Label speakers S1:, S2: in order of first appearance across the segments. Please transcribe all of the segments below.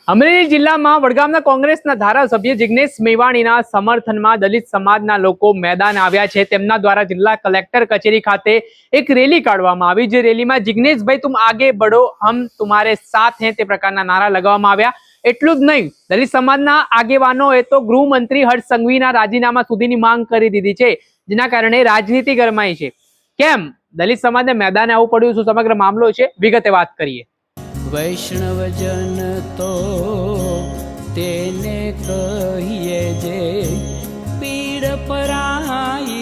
S1: અમરેલી જિલ્લામાં વડગામના કોંગ્રેસના ધારાસભ્ય જિગ્નેશ મેવાણીના સમર્થનમાં દલિત સમાજના લોકો મેદાન આવ્યા છે। તેમના દ્વારા જિલ્લા કલેક્ટર કચેરી ખાતે એક રેલી કાઢવામાં આવી, જે રેલીમાં જિગ્નેશભાઈ તુમ આગે બઢો હમ તુમ્હારે સાથ હૈ તે પ્રકારના નારા લગાવવામાં આવ્યા। એટલું જ નહીં, દલિત સમાજના આગેવાનોએ તો ગૃહમંત્રી હર્ષ સંઘવીના રાજીનામા સુધીની માંગ કરી દીધી છે, જેના કારણે રાજનીતિ ગરમાઈ છે। કેમ દલિત સમાજને મેદાને આવવું પડ્યું, શું સમગ્ર મામલો છે, વિગતે વાત કરીએ।
S2: વૈષ્ણવજન તો તેને કહીએ જે પીડ પરાઈ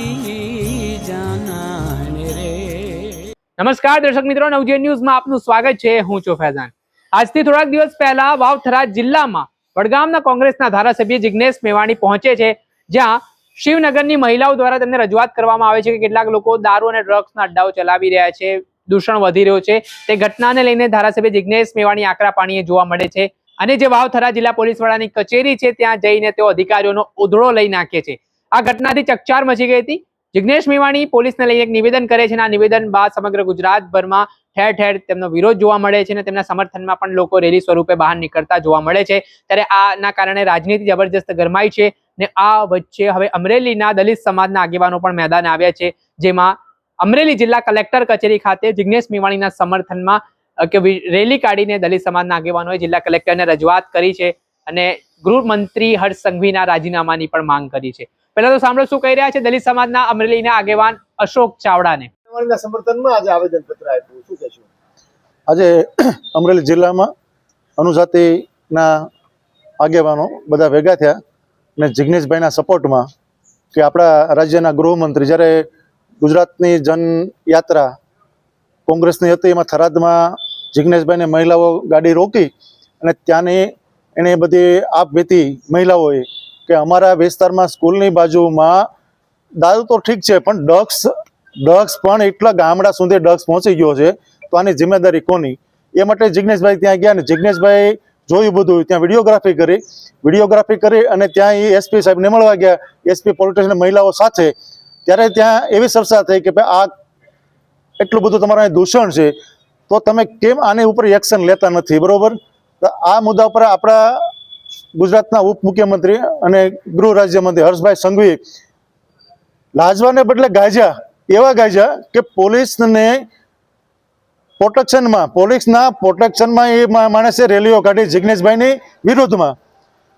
S2: જાનાને રે।
S1: નમસ્કાર દર્શક મિત્રો, નવજીવન ન્યૂઝમાં આપનું સ્વાગત છે। હું છું ફૈઝાન। આજથી થોડાક દિવસ પહેલા વાવથરા જિલ્લામાં વડગામના કોંગ્રેસના ધારાસભ્ય જિગ્નેશ મેવાણી પહોંચે છે, જ્યાં શિવનગરની મહિલાઓ દ્વારા તેમને રજૂઆત કરવામાં આવે છે કે કેટલાક લોકો દારૂ અને ડ્રગ્સના અડ્ડાઓ ચલાવી રહ્યા છે, દૂષણ વધી રહ્યું છે। તે ઘટનાને લઈને ધારાસભ્ય જિગ્નેશ મેવાણી આકરા પાણીએ જોવા મળે છે અને જે વાવથરા જિલ્લા પોલીસ વડાની કચેરી છે ત્યાં જઈને તેઓ અધિકારીઓનો ઉધડો લઈ નાખે છે। આ ઘટનાથી ચકચાર મચી ગઈ હતી। જિગ્નેશ મેવાણી પોલીસને લઈને એક નિવેદન કરે છે અને આ નિવેદન બાદ સમગ્ર ગુજરાતભરમાં ઠેર ઠેર તેમનો વિરોધ જોવા મળે છે અને તેમના સમર્થનમાં પણ લોકો રેલી સ્વરૂપે બહાર નીકળતા જોવા મળે છે। ત્યારે આના કારણે રાજનીતિ જબરજસ્ત ગરમાઈ છે ને આ વચ્ચે હવે અમરેલીના દલિત સમાજના આગેવાનો પણ મેદાને આવ્યા છે, જેમાં અમરેલી જિલ્લા કલેક્ટર કચેરી ખાતે જિગ્નેશ મેવાણીના સમર્થનમાં રેલી કાઢીને દલિત સમાજના આગેવાનોએ જિલ્લા કલેક્ટરને રજૂઆત કરી છે અને ગૃહમંત્રી હર્ષ સંઘવીના રાજીનામાની પણ માંગ કરી છે। પહેલા તો સાંભળો શું કહી રહ્યા છે દલિત સમાજના અમરેલીના આગેવાન અશોક ચાવડાને।
S3: સમર્થનમાં આજે આવેદનપત્ર આપ્યું, શું કહેશો?
S4: આજે અમરેલી જિલ્લામાં અનુજાતિના આગેવાનો બધા ભેગા થયા અને જિગ્નેશભાઈના સપોર્ટમાં કે આપણા રાજ્યના ગૃહમંત્રી જ્યારે ગુજરાતની જનયાત્રા કોંગ્રેસની હતી એમાં થરાદમાં જિગ્નેશભાઈને મહિલાઓ ગાડી રોકી અને ત્યાંની એણે બધી આપવીતી મહિલાઓએ કે અમારા વિસ્તારમાં સ્કૂલની બાજુમાં દારૂ તો ઠીક છે પણ ડ્રગ્સ પણ એટલા ગામડા સુધી ડ્રગ્સ પહોંચી ગયો છે, તો આની જિમ્મેદારી કોની? એ માટે જિગ્નેશભાઈ ત્યાં ગયા અને જિગ્નેશભાઈ જોયું બધું, ત્યાં વિડીયોગ્રાફી કરી અને ત્યાં એ એસપી સાહેબને મળવા ગયા, એસપી પોલીસ સ્ટેશન મહિલાઓ સાથે। ત્યારે ત્યાં એવી ચર્ચા થઈ કે ભાઈ આ એટલું બધું તમારું અહીં દૂષણ છે તો તમે કેમ આની ઉપર એક્શન લેતા નથી, બરોબર? તો આ મુદ્દા ઉપર આપણા ગુજરાતના ઉપમુખ્યમંત્રી અને ગૃહ રાજ્યમંત્રી હર્ષભાઈ સંઘવી લાજવાને બદલે ગાજ્યા કે પોલીસના પ્રોટેક્શનમાં એ માણસે રેલીઓ કાઢી જિગ્નેશભાઈની વિરુદ્ધમાં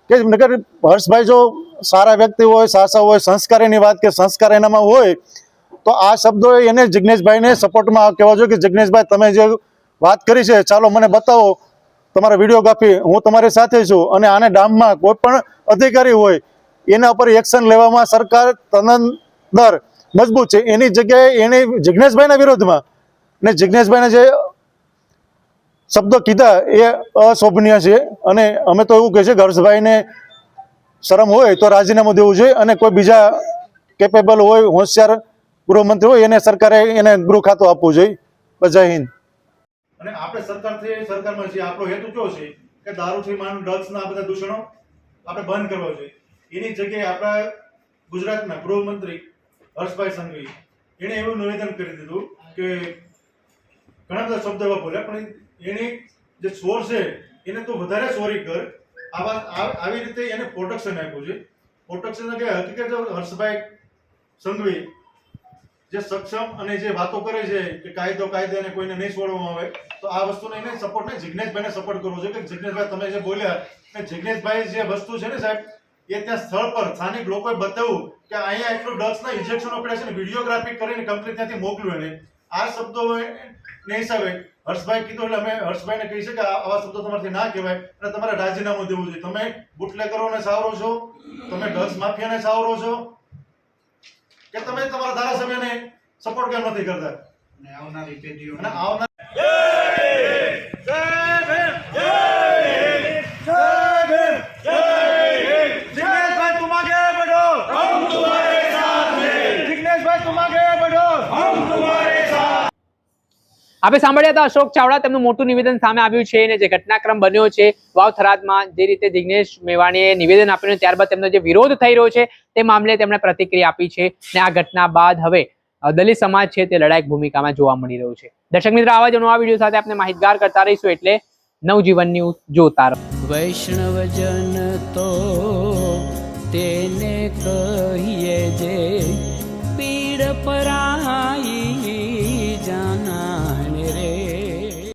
S4: કે હર્ષભાઈ જો સારા વ્યક્તિ હોય, સાસા હોય, સંસ્કારીની વાત કે સંસ્કાર એનામાં હોય તો આ શબ્દો એને જિગ્નેશભાઈને સપોર્ટમાં કહેવા જોઈએ કે જિગ્નેશભાઈ તમે જે વાત કરી છે ચાલો મને બતાવો તમારા વિડીયોગ્રાફી, હું તમારી સાથે છું અને આને ડામમાં કોઈ પણ અધિકારી હોય એના ઉપર એક્શન લેવામાં સરકાર તનદર મજબૂત છે। એની જગ્યાએ એને જિગ્નેશભાઈના વિરોધમાં ને જિગ્નેશભાઈને જે શબ્દો કીધા એ અશોભનીય છે અને અમે તો એવું કહે છે કે હર્ષભાઈને શરમ હોય તો રાજીનામું દેવું જોઈએ અને કોઈ બીજા કેપેબલ હોય, હોશિયાર ગૃહમંત્રી હોય એને સરકારે એને ગૃહ ખાતું આપવું જોઈએ। જય હિન્દ।
S5: અને આપણે સરકારમાં જે આપણો હેતુ કયો છે કે દારૂથી માંડી ડ્રગ્સના આ બધા દૂષણો આપણે બંધ કરવા જોઈએ। એની જગ્યાએ આપણા ગુજરાતના ગૃહમંત્રી હર્ષભાઈ સંઘવી એણે એવું નિવેદન કરી દીધું કે ઘણા બધા શબ્દો એવા બોલ્યા પણ એની જે ચોર છે એને તો વધારે ચોરી કર, આવી રીતે એને પ્રોટેક્શન આપ્યું છે। પ્રોટેક્શન કે હકીકત હર્ષભાઈ સંઘવી જે સક્ષમ અને જે વાતો કરે છે કે કાયદાને કોઈને નહીં છોડવામાં આવે, તો આ વસ્તુને એને સપોર્ટ નહીં, જિગ્નેશભાઈને સપોર્ટ કરવો જોઈએ કે જિગ્નેશભાઈ તમે જે બોલ્યા કે જિગ્નેશભાઈ જે વસ્તુ છે ને સાહેબ એ ત્યાં સ્થળ પર સ્થાનિક લોકોએ બતાવ્યું કે અહીંયા એટલું ડ્રગ્સના ઇન્જેક્શનો પડ્યા છે ને વિડીયોગ્રાફી કરીને કંપની ત્યાંથી મોકલ્યું એને। આ શબ્દો ને હિસાબે હર્ષભાઈ કીધું એટલે અમે હર્ષભાઈને કહી છે કે આવા શબ્દો તમારાથી ના કહેવાય અને તમારે રાજીનામું દેવું જોઈએ। તમે બુટલેગરોને સાવરો છો, તમે ડ્રગ્સ માફિયાને સાવરો છો કે તમે તમારા ધારાસભ્યને સપોર્ટ કેમ નથી કરતા? અને આવનારી પેઢીઓ અને
S1: આપણે સાંભળ્યા હતા અશોક ચાવડા, તેમનું મોટું નિવેદન સામે આવ્યું છે અને જે ઘટનાક્રમ બન્યો છે વાવ-થરાદમાં, જે રીતે જિગ્નેશ મેવાણીએ નિવેદન આપ્યું ત્યારબાદ તેમનો જે વિરોધ થઈ રહ્યો છે તે મામલે તેમણે પ્રતિક્રિયા આપી છે અને આ ઘટના બાદ હવે દલિત સમાજ છે તે લડાયક ભૂમિકામાં જોવા મળી રહ્યું છે। દર્શક મિત્રો, આવા જ નવા વિડીયો સાથે આપણે માહિતગાર કરતા રહીશું, એટલે નવજીવન ન્યૂઝ જોતા રહો।
S2: વૈષ્ણવજન તો તેને કહીએ